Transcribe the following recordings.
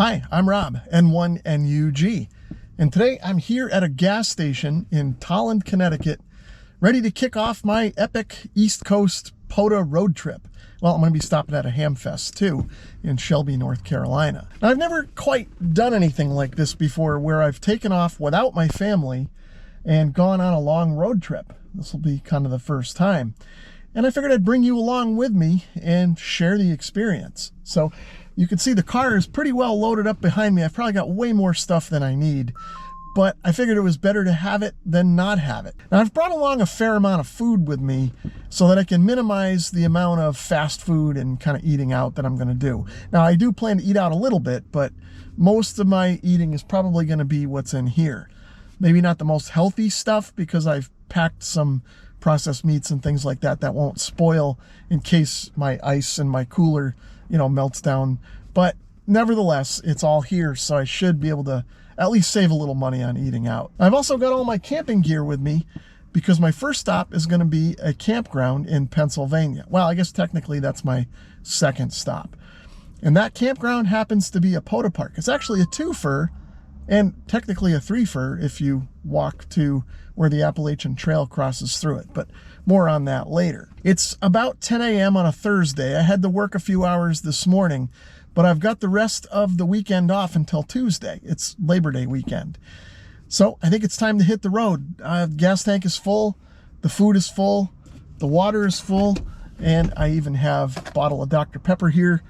Hi, I'm Rob, N1NUG, and today I'm here at a gas station in Tolland, Connecticut, ready to kick off my epic East Coast POTA road trip. Well, I'm going to be stopping at a Hamfest too in Shelby, North Carolina. Now, I've never quite done anything like this before where I've taken off without my family and gone on a long road trip. This will be kind of the first time. And I figured I'd bring you along with me and share the experience. So you can see the car is pretty well loaded up behind me. I've probably got way more stuff than I need, but I figured it was better to have it than not have it. Now, I've brought along a fair amount of food with me so that I can minimize the amount of fast food and kind of eating out that I'm going to do. Now, I do plan to eat out a little bit, but most of my eating is probably going to be what's in here. Maybe not the most healthy stuff because I've packed some processed meats and things like that that won't spoil in case my ice in my cooler, melts down. But nevertheless, it's all here, so I should be able to at least save a little money on eating out. I've also got all my camping gear with me because my first stop is going to be a campground in Pennsylvania. Well, I guess technically that's my second stop. And that campground happens to be a POTA park. It's actually a twofer and technically a threefer if you walk to where the Appalachian Trail crosses through it, but more on that later. It's about 10 a.m. on a Thursday. I had to work a few hours this morning, but I've got the rest of the weekend off until Tuesday. It's Labor Day weekend. So I think it's time to hit the road. Gas tank is full, the food is full, the water is full, and I even have a bottle of Dr. Pepper here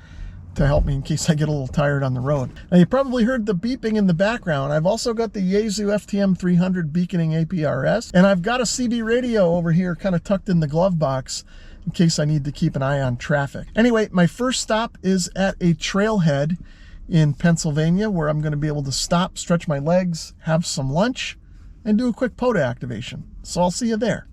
to help me in case I get a little tired on the road. Now, you probably heard the beeping in the background. I've also got the Yaesu FTM 300 beaconing APRS, and I've got a CB radio over here kind of tucked in the glove box in case I need to keep an eye on traffic. Anyway, my first stop is at a trailhead in Pennsylvania where I'm going to be able to stop, stretch my legs, have some lunch, and do a quick POTA activation. So I'll see you there.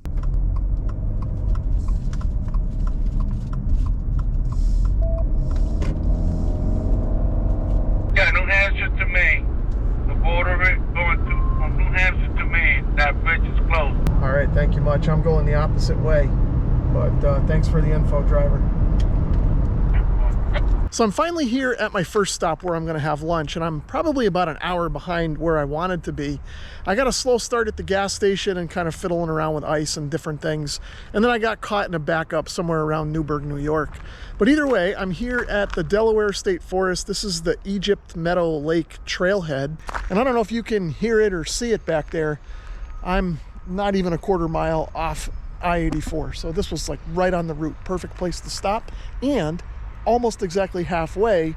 Yeah, New Hampshire to Maine. The border of it going through from New Hampshire to Maine. That bridge is closed. All right, thank you much. I'm going the opposite way, but thanks for the info, driver. So I'm finally here at my first stop where I'm going to have lunch, and I'm probably about an hour behind where I wanted to be. I got a slow start at the gas station and kind of fiddling around with ice and different things, and then I got caught in a backup somewhere around Newburgh, New York. But either way, I'm here at the Delaware State Forest. This is the Egypt Meadow Lake trailhead, and I don't know if you can hear it or see it back there. I'm not even a quarter mile off I-84, so this was like right on the route. Perfect place to stop, and almost exactly halfway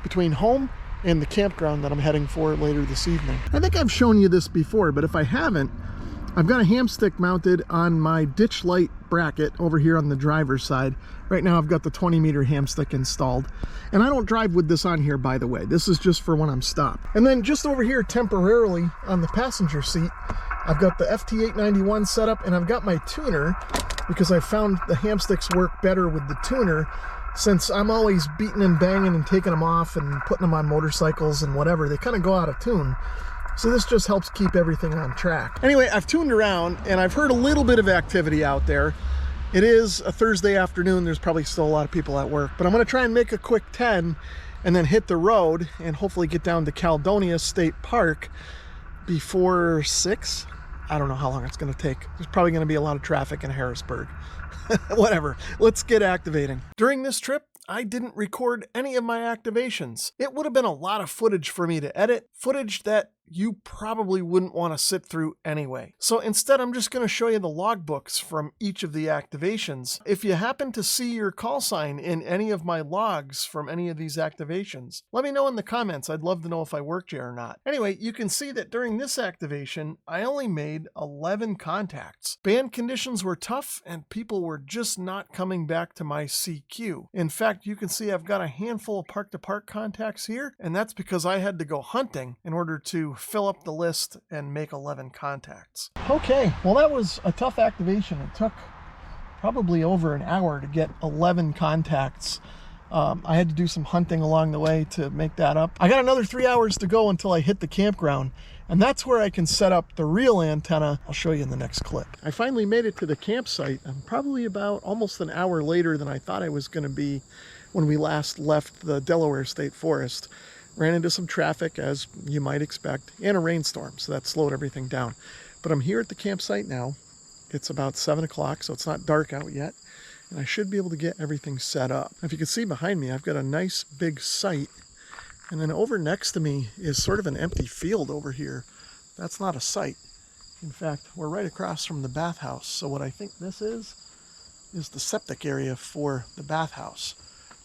between home and the campground that I'm heading for later this evening. I think I've shown you this before, but if I haven't, I've got a hamstick mounted on my ditch light bracket over here on the driver's side. Right now I've got the 20-meter hamstick installed, and I don't drive with this on here, by the way. This is just for when I'm stopped. And then just over here temporarily on the passenger seat, I've got the FT891 set up, and I've got my tuner because I found the hamsticks work better with the tuner, since I'm always beating and banging and taking them off and putting them on motorcycles and whatever. They kind of go out of tune. So this just helps keep everything on track. Anyway, I've tuned around and I've heard a little bit of activity out there. It is a Thursday afternoon. There's probably still a lot of people at work, but I'm going to try and make a quick 10 and then hit the road and hopefully get down to Caledonia State Park before 6. I don't know how long it's going to take. There's probably going to be a lot of traffic in Harrisburg. Whatever, let's get activating. During this trip, I didn't record any of my activations. It would have been a lot of footage for me to edit, footage that you probably wouldn't want to sit through anyway. So instead, I'm just going to show you the logbooks from each of the activations. If you happen to see your call sign in any of my logs from any of these activations, let me know in the comments. I'd love to know if I worked here or not. Anyway, you can see that during this activation, I only made 11 contacts. Band conditions were tough and people were just not coming back to my CQ. In fact, you can see I've got a handful of park-to-park contacts here, and that's because I had to go hunting in order to fill up the list and make 11 contacts. Okay, well that was a tough activation. It took probably over an hour to get 11 contacts. I had to do some hunting along the way to make that up. I got another 3 hours to go until I hit the campground, and that's where I can set up the real antenna. I'll show you in the next clip. I finally made it to the campsite. I'm probably about almost an hour later than I thought I was going to be when we last left the Delaware State Forest. Ran into some traffic, as you might expect, and a rainstorm, so that slowed everything down. But I'm here at the campsite now. It's about 7 o'clock, so it's not dark out yet, and I should be able to get everything set up. If you can see behind me, I've got a nice big site, and then over next to me is sort of an empty field over here. That's not a site. In fact, we're right across from the bathhouse, so what I think this is the septic area for the bathhouse.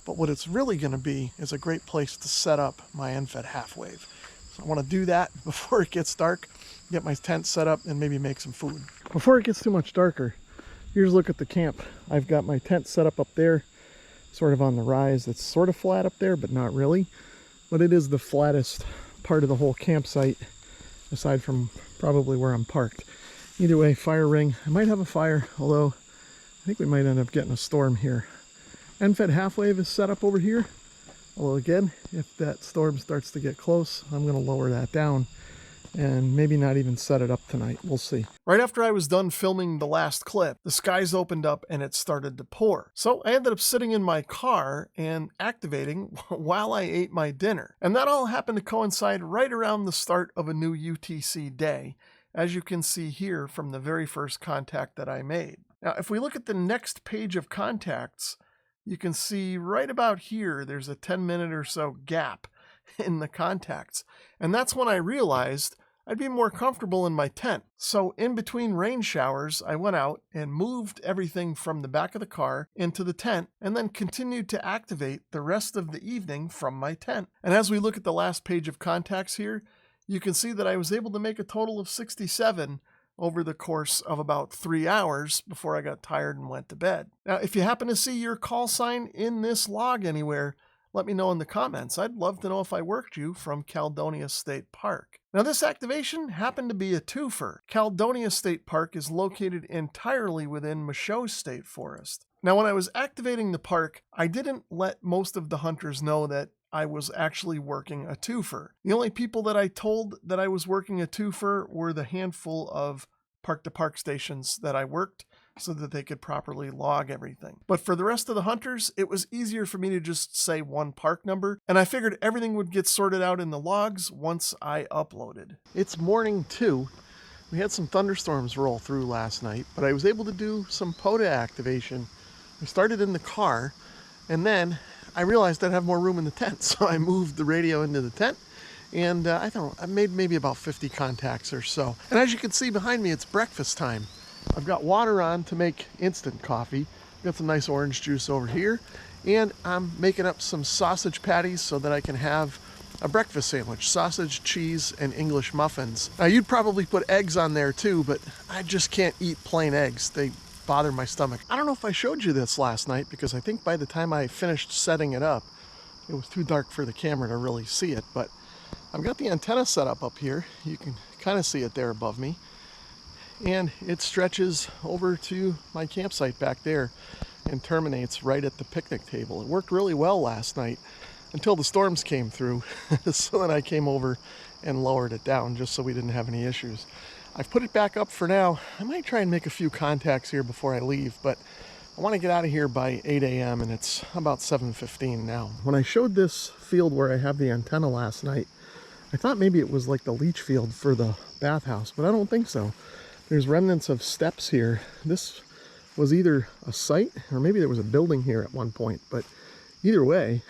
But what it's really going to be is a great place to set up my end-fed half-wave. So I want to do that before it gets dark, get my tent set up, and maybe make some food. Before it gets too much darker, here's a look at the camp. I've got my tent set up there, sort of on the rise. It's sort of flat up there, but not really. But it is the flattest part of the whole campsite, aside from probably where I'm parked. Either way, fire ring. I might have a fire, although I think we might end up getting a storm here. End-fed half-wave is set up over here. Although again, if that storm starts to get close, I'm going to lower that down and maybe not even set it up tonight. We'll see. Right after I was done filming the last clip, the skies opened up and it started to pour. So I ended up sitting in my car and activating while I ate my dinner. And that all happened to coincide right around the start of a new UTC day, as you can see here from the very first contact that I made. Now, if we look at the next page of contacts, you can see right about here, there's a 10-minute or so gap in the contacts. And that's when I realized I'd be more comfortable in my tent. So in between rain showers, I went out and moved everything from the back of the car into the tent, and then continued to activate the rest of the evening from my tent. And as we look at the last page of contacts here, you can see that I was able to make a total of 67 over the course of about 3 hours before I got tired and went to bed. Now, if you happen to see your call sign in this log anywhere, let me know in the comments. I'd love to know if I worked you from Caledonia State Park. Now, this activation happened to be a twofer. Caledonia State Park is located entirely within Michaud State Forest. Now, when I was activating the park, I didn't let most of the hunters know that I was actually working a twofer. The only people that I told that I was working a twofer were the handful of park-to-park stations that I worked, so that they could properly log everything. But for the rest of the hunters, it was easier for me to just say one park number, and I figured everything would get sorted out in the logs once I uploaded. It's morning 2. We had some thunderstorms roll through last night, but I was able to do some POTA activation. I started in the car, and then I realized I'd have more room in the tent, so I moved the radio into the tent, and I don't know, I made maybe about 50 contacts or so. And as you can see behind me, it's breakfast time. I've got water on to make instant coffee. Got some nice orange juice over here, and I'm making up some sausage patties so that I can have a breakfast sandwich. Sausage, cheese, and English muffins. Now, you'd probably put eggs on there too, but I just can't eat plain eggs. They bother my stomach. I don't know if I showed you this last night, because I think by the time I finished setting it up, it was too dark for the camera to really see it, but I've got the antenna set up here. You can kind of see it there above me. And it stretches over to my campsite back there and terminates right at the picnic table. It worked really well last night until the storms came through. So then I came over and lowered it down just so we didn't have any issues. I've put it back up for now. I might try and make a few contacts here before I leave, but I want to get out of here by 8 a.m. and it's about 7:15 now. When I showed this field where I have the antenna last night, I thought maybe it was like the leach field for the bathhouse, but I don't think so. There's remnants of steps here. This was either a site or maybe there was a building here at one point, but either way,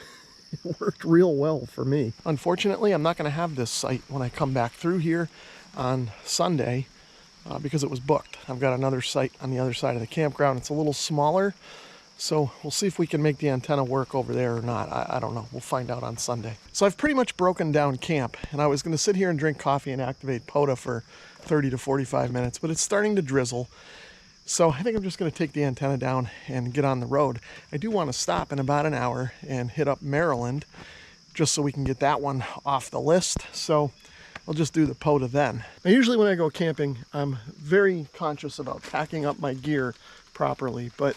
it worked real well for me. Unfortunately, I'm not going to have this site when I come back through here on Sunday because it was booked. I've got another site on the other side of the campground. It's a little smaller, so we'll see if we can make the antenna work over there or not. I don't know. We'll find out on Sunday. So I've pretty much broken down camp, and I was going to sit here and drink coffee and activate POTA for 30 to 45 minutes, but it's starting to drizzle. So I think I'm just going to take the antenna down and get on the road. I do want to stop in about an hour and hit up Maryland just so we can get that one off the list. So I'll just do the POTA then. Now, usually when I go camping, I'm very conscious about packing up my gear properly, but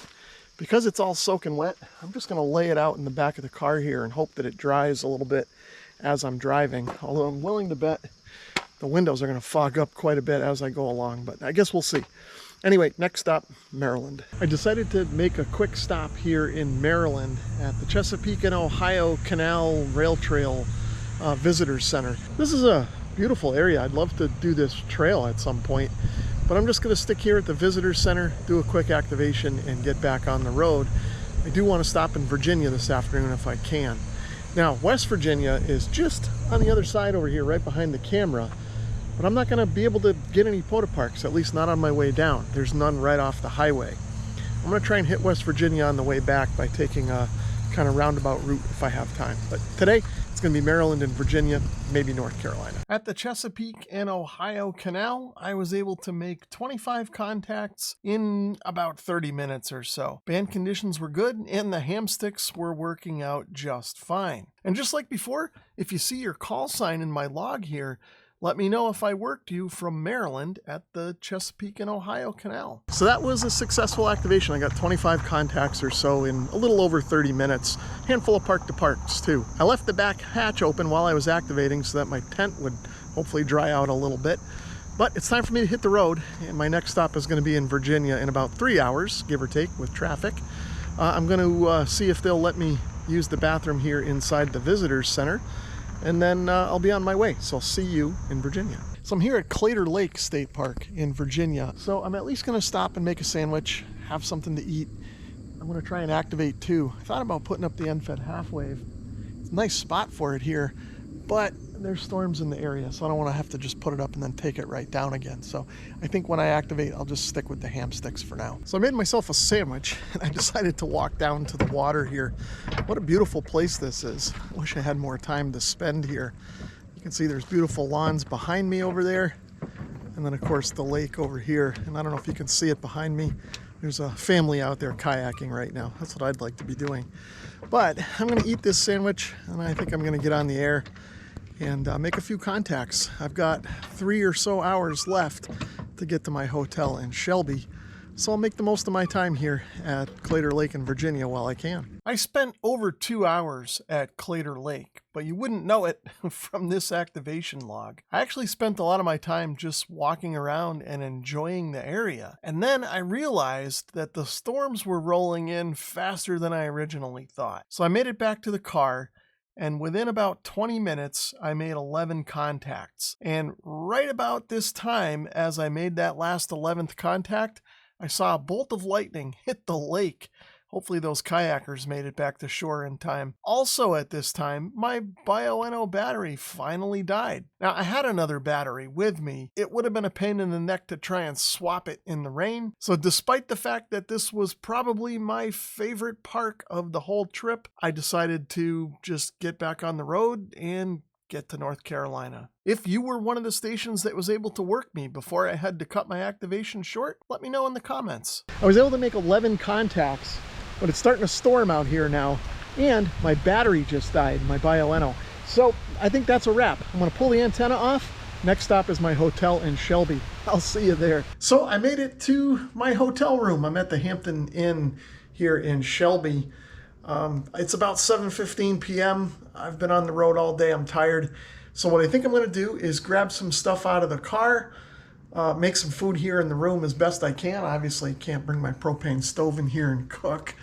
because it's all soaking wet, I'm just going to lay it out in the back of the car here and hope that it dries a little bit as I'm driving. Although I'm willing to bet the windows are going to fog up quite a bit as I go along, but I guess we'll see. Anyway, next stop, Maryland. I decided to make a quick stop here in Maryland at the Chesapeake and Ohio Canal Rail Trail Visitor Center. This is a beautiful area. I'd love to do this trail at some point, but I'm just going to stick here at the Visitor Center, do a quick activation, and get back on the road. I do want to stop in Virginia this afternoon if I can. Now, West Virginia is just on the other side over here, right behind the camera, but I'm not going to be able to get any POTA parks, at least not on my way down. There's none right off the highway. I'm going to try and hit West Virginia on the way back by taking a kind of roundabout route if I have time. But today, it's going to be Maryland and Virginia, maybe North Carolina. At the Chesapeake and Ohio Canal, I was able to make 25 contacts in about 30 minutes or so. Band conditions were good, and the ham sticks were working out just fine. And just like before, if you see your call sign in my log here, let me know if I worked you from Maryland at the Chesapeake and Ohio Canal. So that was a successful activation. I got 25 contacts or so in a little over 30 minutes. Handful of park to parks too. I left the back hatch open while I was activating so that my tent would hopefully dry out a little bit. But it's time for me to hit the road, and my next stop is going to be in Virginia in about 3 hours, give or take, with traffic. I'm going to see if they'll let me use the bathroom here inside the Visitor Center, and then I'll be on my way. So I'll see you in Virginia. So I'm here at Claytor Lake State Park in Virginia. So I'm at least going to stop and make a sandwich, have something to eat. I'm going to try and activate too. I thought about putting up the unfed half wave. It's a nice spot for it here, but there's storms in the area, so I don't want to have to just put it up and then take it right down again. So I think when I activate, I'll just stick with the ham sticks for now. So I made myself a sandwich, and I decided to walk down to the water here. What a beautiful place this is. I wish I had more time to spend here. You can see there's beautiful lawns behind me over there, and then of course the lake over here. And I don't know if you can see it behind me. There's a family out there kayaking right now. That's what I'd like to be doing. But I'm going to eat this sandwich, and I think I'm going to get on the air and make a few contacts. I've got 3 or so hours left to get to my hotel in Shelby, so I'll make the most of my time here at Claytor Lake in Virginia while I can. I spent over 2 hours at Claytor Lake, but you wouldn't know it from this activation log. I actually spent a lot of my time just walking around and enjoying the area, and then I realized that the storms were rolling in faster than I originally thought. So I made it back to the car, and within about 20 minutes, I made 11 contacts. And right about this time, as I made that last 11th contact, I saw a bolt of lightning hit the lake. Hopefully those kayakers made it back to shore in time. Also at this time, my Bioenno battery finally died. Now, I had another battery with me. It would have been a pain in the neck to try and swap it in the rain. So despite the fact that this was probably my favorite park of the whole trip, I decided to just get back on the road and get to North Carolina. If you were one of the stations that was able to work me before I had to cut my activation short, let me know in the comments. I was able to make 11 contacts, but it's starting to storm out here now, and my battery just died, my Bioenno. So I think that's a wrap. I'm gonna pull the antenna off. Next stop is my hotel in Shelby. I'll see you there. So I made it to my hotel room. I'm at the Hampton Inn here in Shelby. It's about 7:15 p.m. I've been on the road all day. I'm tired. So what I think I'm gonna do is grab some stuff out of the car, make some food here in the room as best I can. Obviously can't bring my propane stove in here and cook.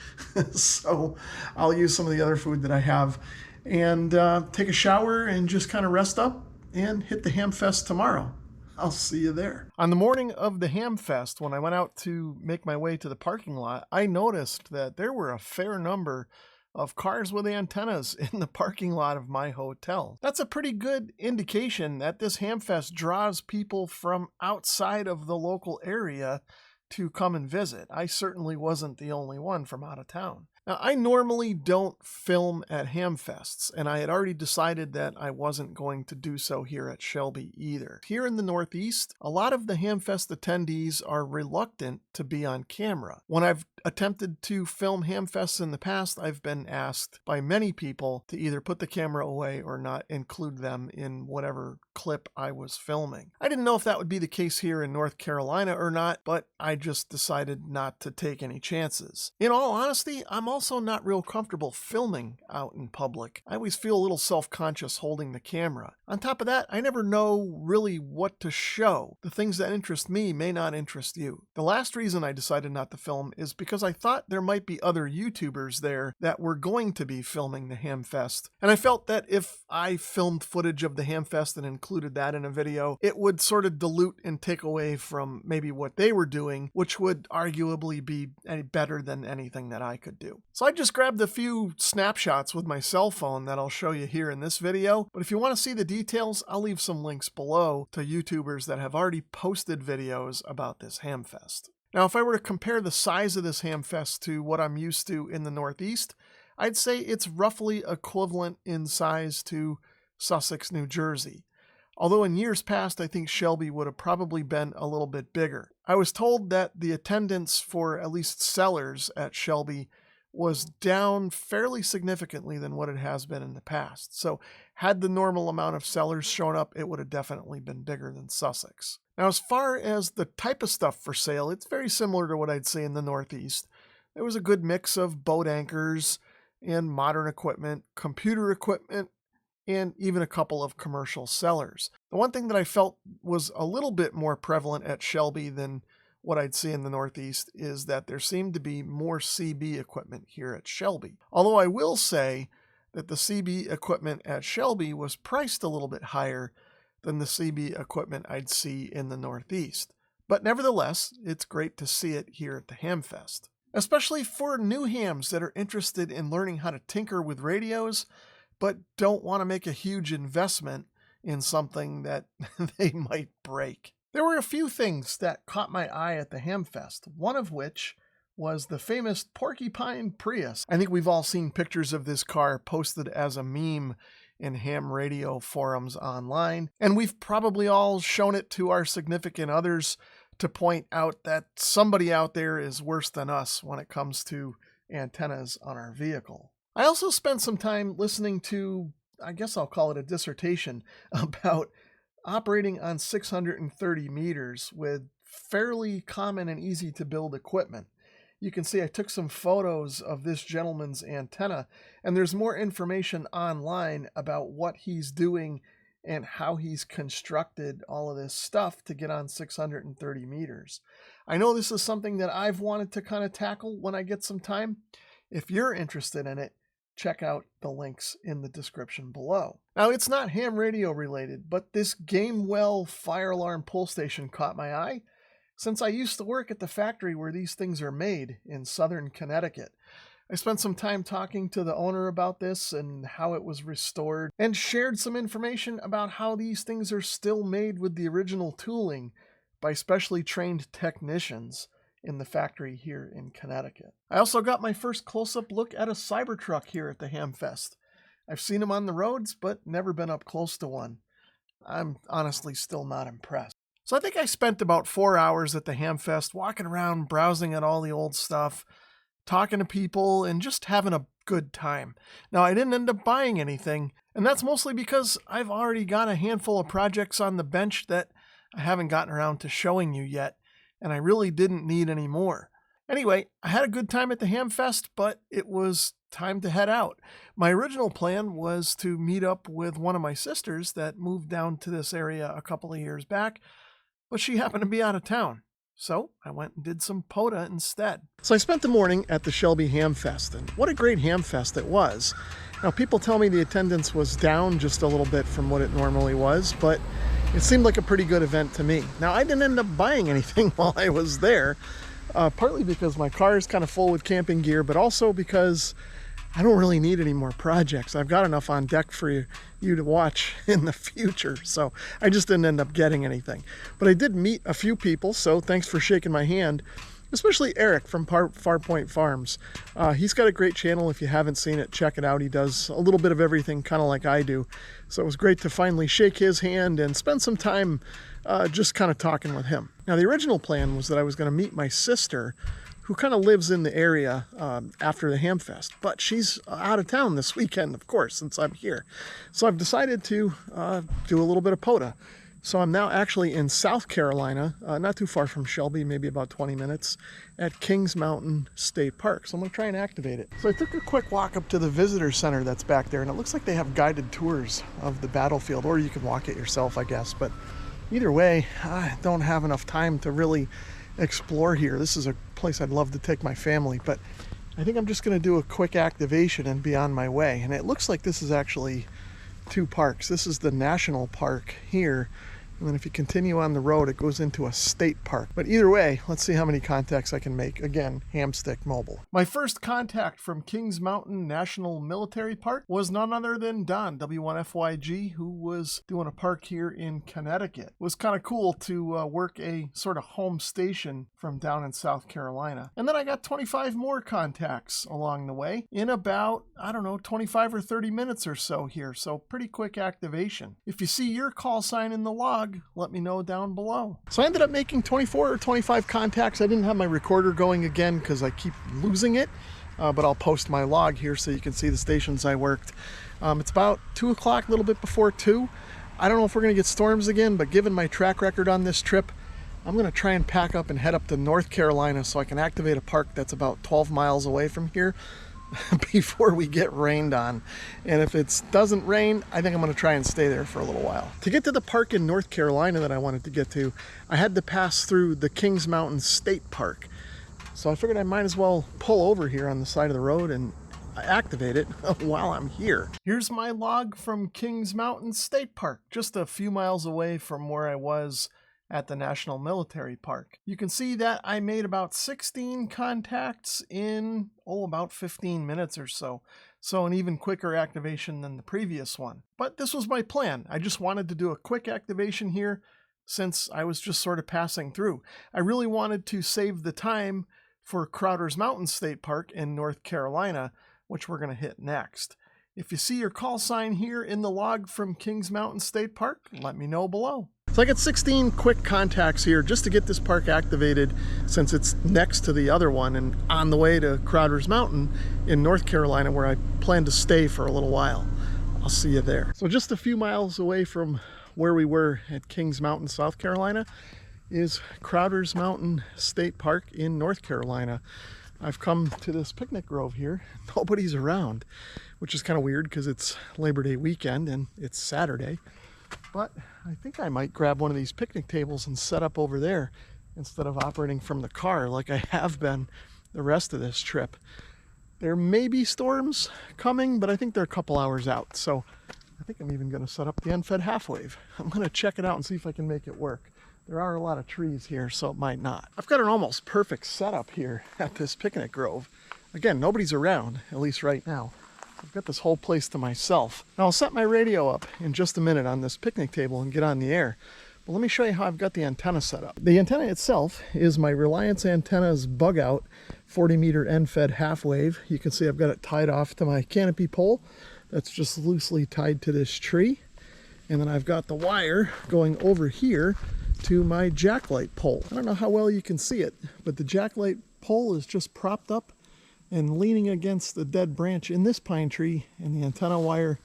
So I'll use some of the other food that I have and take a shower and just kind of rest up and hit the Hamfest tomorrow. I'll see you there. On the morning of the Hamfest, when I went out to make my way to the parking lot, I noticed that there were a fair number of cars with antennas in the parking lot of my hotel. That's a pretty good indication that this Hamfest draws people from outside of the local area to come and visit. I certainly wasn't the only one from out of town. Now, I normally don't film at Hamfests, and I had already decided that I wasn't going to do so here at Shelby either. Here in the Northeast, a lot of the Hamfest attendees are reluctant to be on camera. When I've attempted to film Hamfests in the past, I've been asked by many people to either put the camera away or not include them in whatever clip I was filming. I didn't know if that would be the case here in North Carolina or not, but I just decided not to take any chances. In all honesty, I'm also not real comfortable filming out in public. I always feel a little self-conscious holding the camera. On top of that, I never know really what to show. The things that interest me may not interest you. The last reason I decided not to film is because I thought there might be other YouTubers there that were going to be filming the Hamfest, and I felt that if I filmed footage of the Hamfest and included that in a video, it would sort of dilute and take away from maybe what they were doing, which would arguably be any better than anything that I could do. So I just grabbed a few snapshots with my cell phone that I'll show you here in this video, but if you want to see the details, I'll leave some links below to YouTubers that have already posted videos about this Hamfest. Now, if I were to compare the size of this Hamfest to what I'm used to in the Northeast, I'd say it's roughly equivalent in size to Sussex, New Jersey. Although in years past, I think Shelby would have probably been a little bit bigger. I was told that the attendance for at least sellers at Shelby was down fairly significantly than what it has been in the past. So had the normal amount of sellers shown up, it would have definitely been bigger than Sussex. Now, as far as the type of stuff for sale, it's very similar to what I'd say in the Northeast. There was a good mix of boat anchors and modern equipment, computer equipment, and even a couple of commercial sellers. The one thing that I felt was a little bit more prevalent at Shelby than what I'd see in the Northeast is that there seemed to be more CB equipment here at Shelby. Although I will say that the CB equipment at Shelby was priced a little bit higher than the CB equipment I'd see in the Northeast. But nevertheless, it's great to see it here at the Hamfest. Especially for new hams that are interested in learning how to tinker with radios, but don't want to make a huge investment in something that they might break. There were a few things that caught my eye at the Hamfest, one of which was the famous Porcupine Prius. I think we've all seen pictures of this car posted as a meme in ham radio forums online, and we've probably all shown it to our significant others to point out that somebody out there is worse than us when it comes to antennas on our vehicle. I also spent some time listening to, I guess I'll call it a dissertation, about operating on 630 meters with fairly common and easy to build equipment. You can see I took some photos of this gentleman's antenna, and there's more information online about what he's doing and how he's constructed all of this stuff to get on 630 meters. I know this is something that I've wanted to kind of tackle when I get some time. If you're interested in it, check out the links in the description below. Now, it's not ham radio related, but this Gamewell fire alarm pull station caught my eye since I used to work at the factory where these things are made in southern Connecticut. I spent some time talking to the owner about this and how it was restored, and shared some information about how these things are still made with the original tooling by specially trained technicians in the factory here in Connecticut. I also got my first close-up look at a Cybertruck here at the Hamfest. I've seen them on the roads, but never been up close to one. I'm honestly still not impressed. So I think I spent about 4 hours at the Hamfest walking around, browsing at all the old stuff, talking to people, and just having a good time. Now, I didn't end up buying anything, and that's mostly because I've already got a handful of projects on the bench that I haven't gotten around to showing you yet, and I really didn't need any more. Anyway, I had a good time at the Hamfest, but it was time to head out. My original plan was to meet up with one of my sisters that moved down to this area a couple of years back, but she happened to be out of town. So I went and did some POTA instead. So I spent the morning at the Shelby Hamfest, and what a great Hamfest it was. Now, people tell me the attendance was down just a little bit from what it normally was, but it seemed like a pretty good event to me. Now, I didn't end up buying anything while I was there, partly because my car is kind of full with camping gear, but also because I don't really need any more projects. I've got enough on deck for you to watch in the future, so I just didn't end up getting anything. But I did meet a few people, so thanks for shaking my hand, especially Eric from Farpoint Farms. He's got a great channel. If you haven't seen it, check it out. He does a little bit of everything, kind of like I do. So it was great to finally shake his hand and spend some time just kind of talking with him. Now, the original plan was that I was going to meet my sister, who kind of lives in the area after the Hamfest. But she's out of town this weekend, of course, since I'm here. So I've decided to do a little bit of POTA. So I'm now actually in South Carolina, not too far from Shelby, maybe about 20 minutes, at Kings Mountain State Park. So I'm going to try and activate it. So I took a quick walk up to the visitor center that's back there, and it looks like they have guided tours of the battlefield, or you can walk it yourself, I guess. But either way, I don't have enough time to really explore here. This is a place I'd love to take my family, but I think I'm just going to do a quick activation and be on my way. And it looks like this is actually two parks. This is the national park here, and then if you continue on the road, it goes into a state park. But either way, let's see how many contacts I can make. Again, Hamstick Mobile. My first contact from Kings Mountain National Military Park was none other than Don, W1FYG, who was doing a park here in Connecticut. It was kind of cool to work a sort of home station from down in South Carolina. And then I got 25 more contacts along the way in about, I don't know, 25 or 30 minutes or so here. So pretty quick activation. If you see your call sign in the log, let me know down below. So I ended up making 24 or 25 contacts. I didn't have my recorder going again because I keep losing it, but I'll post my log here so you can see the stations I worked. It's about 2 o'clock, a little bit before 2. I don't know if we're going to get storms again, but given my track record on this trip, I'm going to try and pack up and head up to North Carolina so I can activate a park that's about 12 miles away from here before we get rained on. And if it doesn't rain, I think I'm going to try and stay there for a little while. To get to the park in North Carolina that I wanted to get to, I had to pass through the Kings Mountain State Park. So I figured I might as well pull over here on the side of the road and activate it while I'm here. Here's my log from Kings Mountain State Park, just a few miles away from where I was at the National Military Park. You can see that I made about 16 contacts in, about 15 minutes or so. So an even quicker activation than the previous one. But this was my plan. I just wanted to do a quick activation here since I was just sort of passing through. I really wanted to save the time for Crowder's Mountain State Park in North Carolina, which we're going to hit next. If you see your call sign here in the log from Kings Mountain State Park, let me know below. So I got 16 quick contacts here just to get this park activated since it's next to the other one and on the way to Crowder's Mountain in North Carolina where I plan to stay for a little while. I'll see you there. So just a few miles away from where we were at Kings Mountain, South Carolina is Crowder's Mountain State Park in North Carolina. I've come to this picnic grove here. Nobody's around, which is kind of weird because it's Labor Day weekend and it's Saturday. But I think I might grab one of these picnic tables and set up over there instead of operating from the car like I have been the rest of this trip. There may be storms coming, but I think they're a couple hours out. So I think I'm even going to set up the unfed half wave. I'm going to check it out and see if I can make it work. There are a lot of trees here, so it might not. I've got an almost perfect setup here at this picnic grove. Again, nobody's around, at least right now. I've got this whole place to myself. Now I'll set my radio up in just a minute on this picnic table and get on the air. But let me show you how I've got the antenna set up. The antenna itself is my Reliance Antennas bug out 40 meter end fed half wave. You can see I've got it tied off to my canopy pole. That's just loosely tied to this tree. And then I've got the wire going over here to my jacklight pole. I don't know how well you can see it, but the jacklight pole is just propped up and leaning against the dead branch in this pine tree, and the antenna wire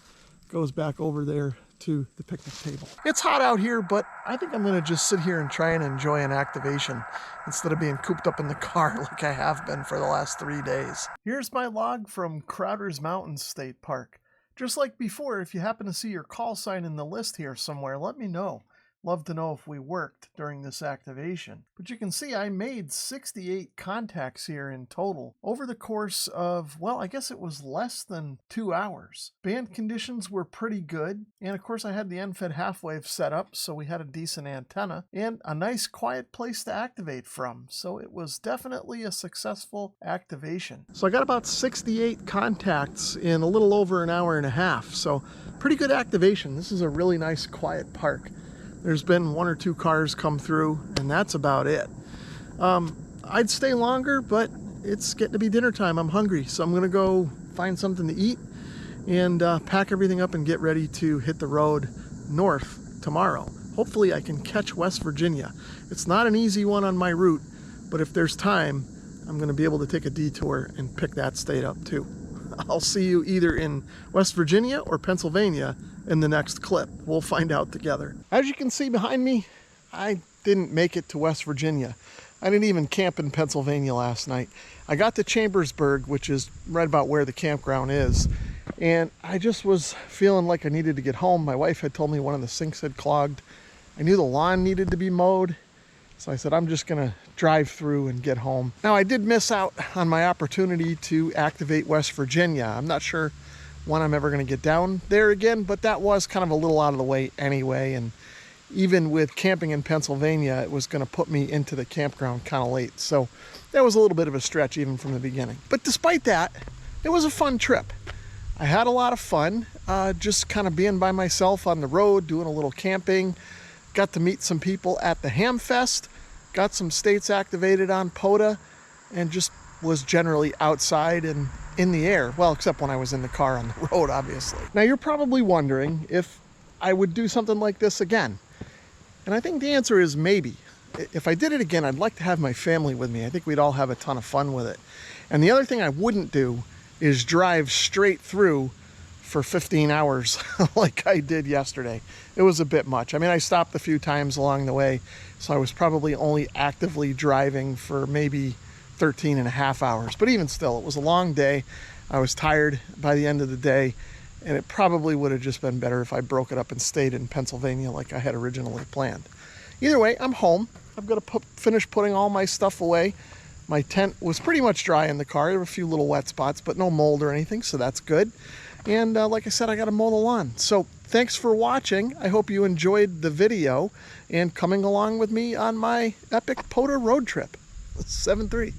goes back over there to the picnic table. It's hot out here, but I think I'm going to just sit here and try and enjoy an activation instead of being cooped up in the car like I have been for the last 3 days. Here's my log from Crowder's Mountain State Park. Just like before, if you happen to see your call sign in the list here somewhere, let me know. Love to know if we worked during this activation. But you can see I made 68 contacts here in total over the course of, well, I guess it was less than 2 hours. Band conditions were pretty good. And of course I had the end-fed half wave set up, so we had a decent antenna and a nice quiet place to activate from. So it was definitely a successful activation. So I got about 68 contacts in a little over an hour and a half. So pretty good activation. This is a really nice quiet park. There's been 1 or 2 cars come through, and that's about it. I'd stay longer, but it's getting to be dinner time. I'm hungry, so I'm going to go find something to eat and pack everything up and get ready to hit the road north tomorrow. Hopefully I can catch West Virginia. It's not an easy one on my route, but if there's time, I'm going to be able to take a detour and pick that state up too. I'll see you either in West Virginia or Pennsylvania in the next clip. We'll find out together. As you can see behind me, I didn't make it to West Virginia. I didn't even camp in Pennsylvania last night. I got to Chambersburg, which is right about where the campground is, and I just was feeling like I needed to get home. My wife had told me one of the sinks had clogged. I knew the lawn needed to be mowed, so I said I'm just gonna drive through and get home. Now, I did miss out on my opportunity to activate West Virginia. I'm not sure when I'm ever gonna get down there again, but that was kind of a little out of the way anyway, and even with camping in Pennsylvania, it was going to put me into the campground kind of late. So that was a little bit of a stretch even from the beginning. But despite that, it was a fun trip. I had a lot of fun just kind of being by myself on the road, doing a little camping. Got to meet some people at the Hamfest, got some states activated on POTA, and just was generally outside and in the air. Well, except when I was in the car on the road, obviously. Now, you're probably wondering if I would do something like this again. And I think the answer is maybe. If I did it again, I'd like to have my family with me. I think we'd all have a ton of fun with it. And the other thing I wouldn't do is drive straight through for 15 hours like I did yesterday. It was a bit much. I mean, I stopped a few times along the way, so I was probably only actively driving for maybe 13 and a half hours. But even still, it was a long day. I was tired by the end of the day. And it probably would have just been better if I broke it up and stayed in Pennsylvania like I had originally planned. Either way, I'm home. I've got to finish putting all my stuff away. My tent was pretty much dry in the car. There were a few little wet spots, but no mold or anything, so that's good. And like I said, I got to mow the lawn. So thanks for watching. I hope you enjoyed the video and coming along with me on my epic POTA road trip. 7-3.